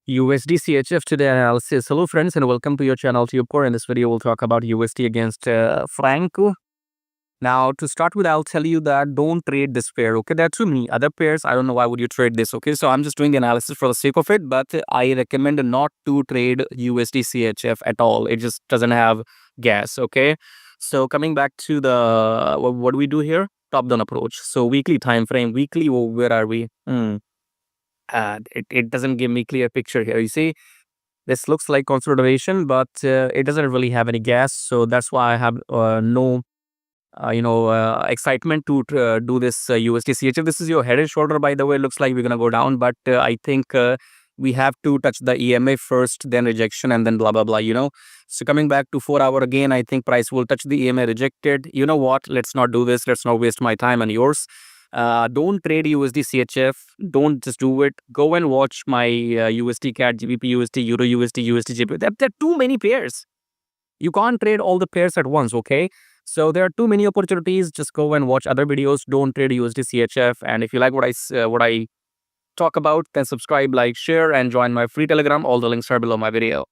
USDCHF today analysis. Hello friends and welcome to your channel TubeCore. In this video we'll talk about USD against franc. Now to start with, I'll tell you that don't trade this pair. Okay, there are too many other pairs. I don't know why would you trade this. Okay, so I'm just doing the analysis for the sake of it, but I recommend not to trade USDCHF at all. It just doesn't have gas. Okay, so coming back to the what do we do here? Top down approach. So weekly time frame. Weekly, where are we? It doesn't give me clear picture here. You see, this looks like consolidation, but it doesn't really have any gas. So that's why I have no excitement to do this USDCHF. This is your head and shoulder, by the way. It looks like we're gonna go down, but I think we have to touch the EMA first, then rejection, and then blah blah blah. So coming back to 4 hour again, I think price will touch the EMA, rejected. You know what? Let's not do this. Let's not waste my time and yours. Don't trade USDCHF. Don't just do it. Go and watch my USD CAD, GBP USD, Euro USD, USD GBP. There are too many pairs. You can't trade all the pairs at once, okay? So there are too many opportunities. Just go and watch other videos. Don't trade USDCHF. And if you like what I talk about, then subscribe, like, share, and join my free Telegram. All the links are below my video.